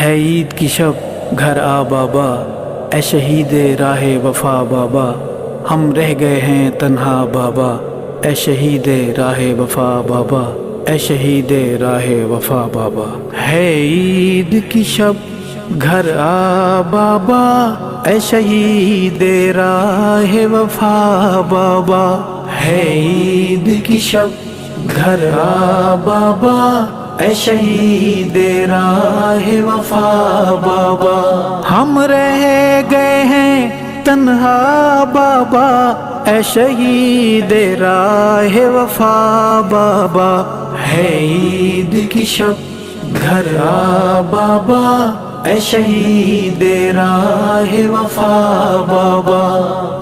ہے عید کی شب گھر آ بابا، اے شہید راہ وفا بابا، ہم رہ گئے ہیں تنہا بابا، اے شہید راہ وفا بابا، اے شہید راہ وفا بابا۔ ہے عید کی شب گھر آ بابا، اے شہید راہ وفا بابا، ہے عید کی شب گھر آ بابا، اے شہید راہ وفا بابا۔ ہم رہ گئے ہیں تنہا بابا، اے شہید راہ وفا بابا، ہے عید کی شب گھر آ بابا، اے شہید راہ وفا بابا۔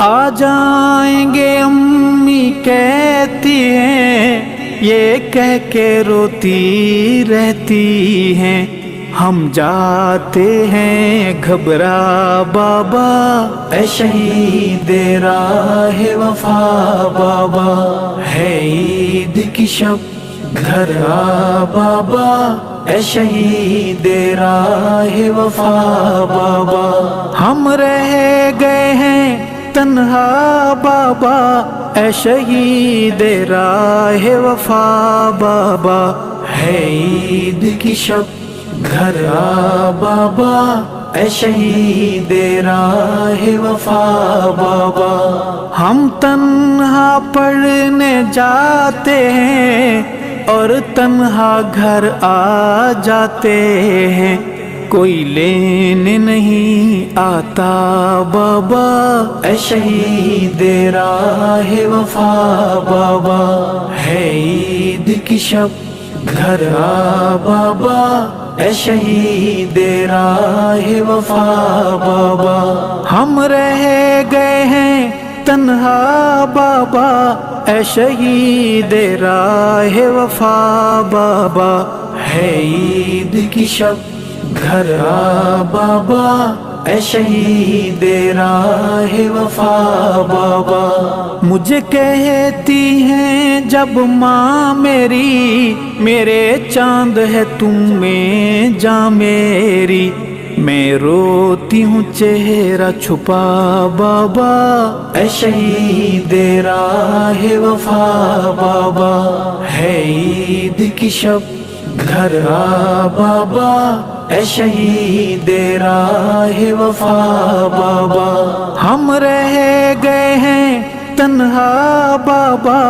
آ جائیں گے امی کہتی ہیں، یہ کہہ کے روتی رہتی ہیں، ہم جاتے ہیں گھبرا بابا، اے شہید راہ وفا بابا۔ ہے عید کی شب گھر آ بابا، اے شہید راہ وفا بابا۔ ہم رہ گئے ہیں تنہا بابا، اے شہید راہ وفا بابا، ہے عید کی شب گھر آ بابا، اے شہید راہ وفا بابا۔ ہم تنہا پڑھنے جاتے ہیں اور تنہا گھر آ جاتے ہیں، کوئی لینے نہیں آتا بابا، اے شہید راہ وفا بابا۔ ہے عید کی شب گھر آ بابا، اے شہید راہ وفا بابا۔ ہم رہ گئے ہیں تنہا بابا، اے شہید راہ وفا بابا، ہے عید کی شب گھر آ بابا، اے شہید راہ وفا بابا۔ مجھے کہتی ہیں جب ماں میری، میرے چاند ہے تم میں جاں میری، میں روتی ہوں چہرہ چھپا بابا، اے شہید راہ وفا بابا۔ ہے عید کی شب گھر آ بابا، اے شہید راہ وفا بابا۔ ہم رہ گئے ہیں تنہا بابا،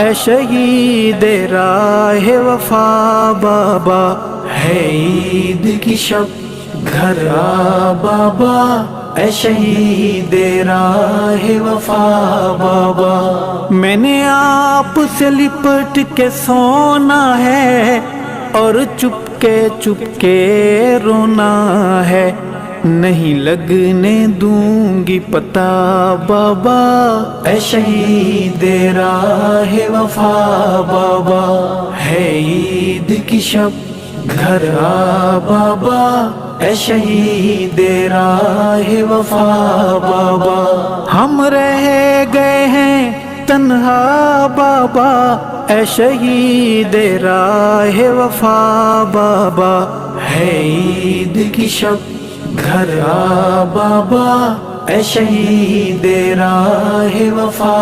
اے شہید راہ وفا بابا، ہے عید کی شب گھر آ بابا، اے شہید راہ وفا بابا۔ میں نے آپ سے لپٹ کے سونا ہے اور چپ کے رونا ہے، نہیں لگنے دوں گی پتہ بابا، اے شہید راہ وفا بابا۔ ہے عید کی شب گھر آ بابا، اے شہید راہ وفا بابا۔ ہم رہ گئے ہیں تنہا بابا، اے شہید راہ وفا بابا۔ ہے عید کی شب گھر آ بابا، اے شہید راہ وفا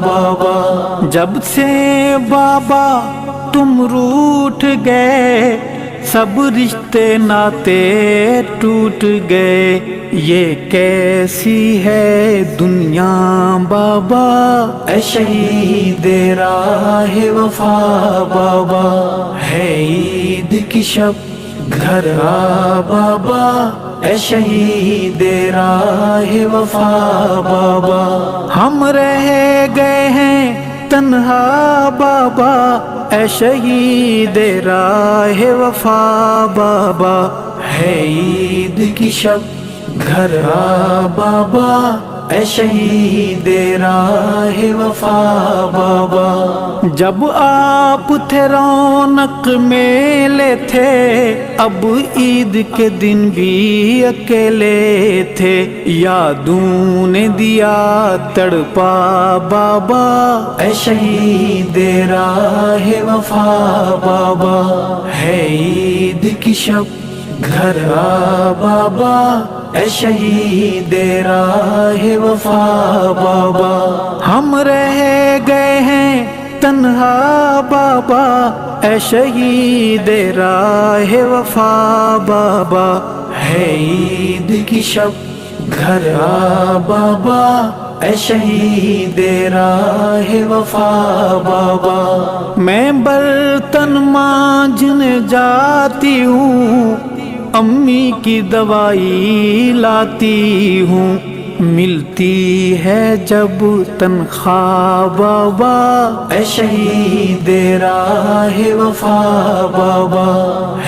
بابا۔ جب سے بابا تم روٹھ گئے، سب رشتے ناتے ٹوٹ گئے، یہ کیسی ہے دنیا بابا، اے شہید راہ وفا بابا۔ ہے عید کی شب گھر آ بابا، اے شہید راہ وفا بابا۔ ہم رہ گئے ہیں تنہا بابا، اے شہید راہ وفا بابا۔ ہے عید کی شب گھر آ بابا، اے شہید راہ وفا بابا۔ جب آپ تھے رونق میلے تھے، اب عید کے دن بھی اکیلے تھے، یادوں نے دیا تڑپا بابا، اے شہید راہ وفا بابا۔ ہے عید کی شب گھر آ بابا اے شہید راہ وفا بابا، ہم رہ گئے ہیں تنہا بابا اے شہید راہ وفا بابا، ہے عید کی شب گھر آ بابا اے شہید راہ وفا بابا، میں برتن مانجنے جاتی ہوں، امی کی دوائی لاتی ہوں، ملتی ہے جب تنخواہ بابا اے شہید راہ وفا بابا،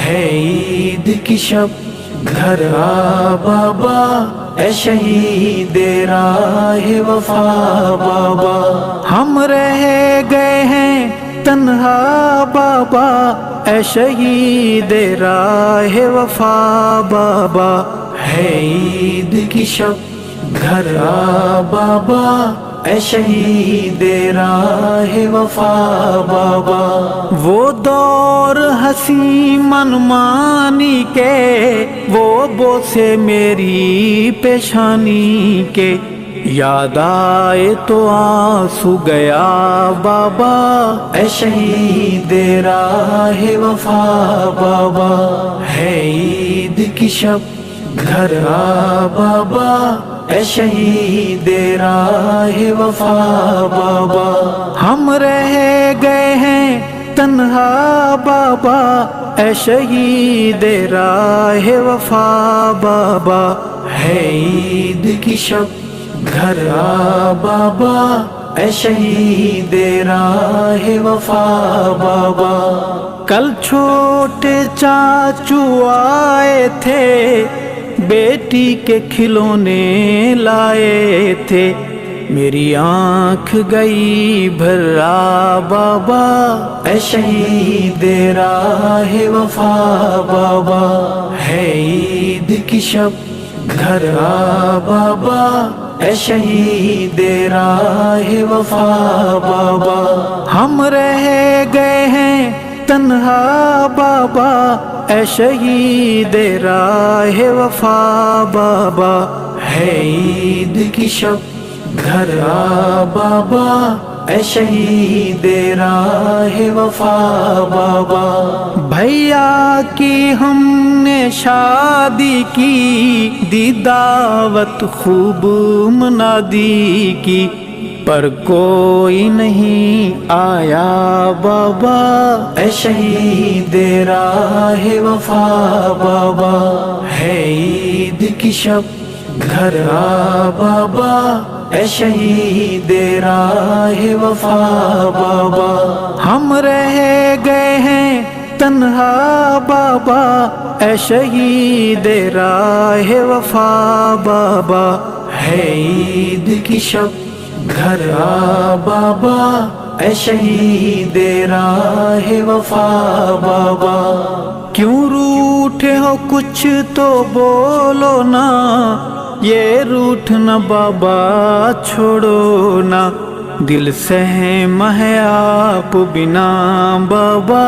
ہے عید کی شب گھر آ بابا اے شہید راہ وفا بابا، ہم رہ گئے ہیں تنہا بابا اے شہید راہ وفا بابا، ہے عید کی شب گھر آ بابا اے شہید راہ وفا بابا، وہ دور ہنسی منمانی کے، وہ بوسے میری پیشانی کے، یاد آئے تو آنسو گیا بابا اے شہید راہ وفا بابا، ہے عید کی شب گھر آ بابا اے شہید راہ وفا بابا، ہم رہ گئے ہیں تنہا بابا اے شہید راہ وفا بابا، ہے عید کی شب گھر آ بابا اے شہید راہ وفا بابا، کل چھوٹے چاچو آئے تھے، بیٹی کے کھلونے لائے تھے، میری آنکھ گئی بھرا بابا اے شہید راہ وفا بابا، ہے عید کی شب گھر آ بابا اے شہید راہ وفا بابا، ہم رہ گئے ہیں تنہا بابا اے شہید راہ وفا بابا، ہے عید کی شب گھر آ بابا اے شہید راہ وفا بابا، بھیا کی ہم نے شادی کی، دی دعوت خوب منادی کی، پر کوئی نہیں آیا بابا اے شہید راہ وفا بابا، ہے عید کی شب گھر آ بابا اے شہید راہ وفا بابا، ہم رہ گئے ہیں تنہا بابا اے شہید راہ وفا بابا، ہے عید کی شب گھر آ بابا اے شہید راہ وفا بابا، کیوں روٹھے ہو کچھ تو بولو نا، یہ روٹھنا بابا چھوڑو نا، دل سہم ہے آپ بنا بابا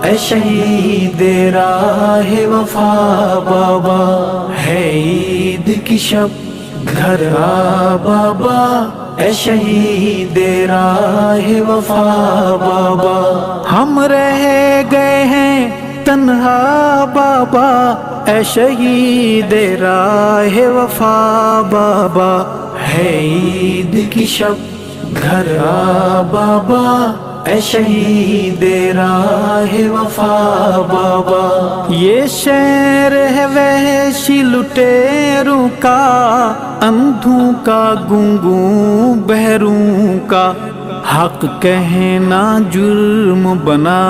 اے شہید راہ وفا بابا، ہے عید کی شب گھر آ بابا اے شہید راہ وفا بابا، ہم رہ گئے ہیں تنہا بابا اے شہید راہ وفا بابا، ہے عید کی شب گھر آ بابا اے شہید راہ وفا بابا، یہ شہر ہے وحشی لٹیروں کا، اندھوں کا گنگوں بہروں کا، حق کہنا جرم بنا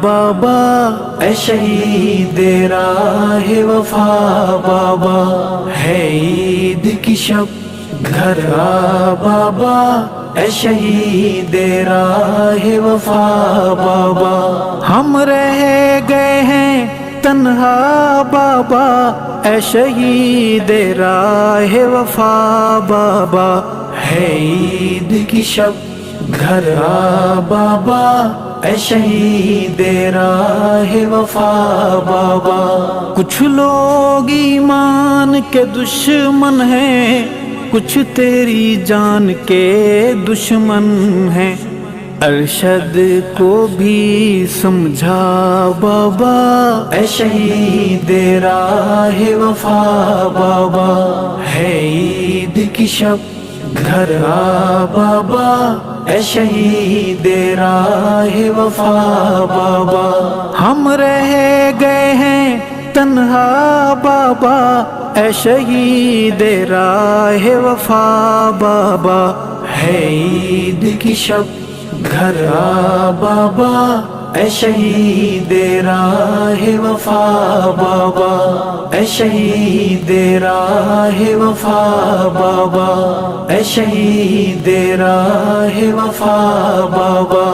بابا اے شہید راہ وفا بابا، ہے عید کی شب گھر آ بابا اے شہید راہ وفا بابا، ہم رہ گئے ہیں تنہا بابا اے شہید راہ وفا بابا، ہے عید کی شب گھر آ بابا اے شہید راہ وفا بابا. کچھ لوگ ایمان کے دشمن ہیں، کچھ تیری جان کے دشمن ہیں. ارشد کو بھی سمجھا بابا، اے شہید راہ وفا بابا. ہے عید کی شب گھر آ بابا، اے شہید راہ وفا بابا. ہم رہ گئے ہیں تنہا بابا، اے شہید راہ وفا بابا. ہے عید کی شب گھر آ بابا، اے شہید راہ وفا بابا. اے شہید راہ وفا بابا، اے شہید راہ وفا بابا.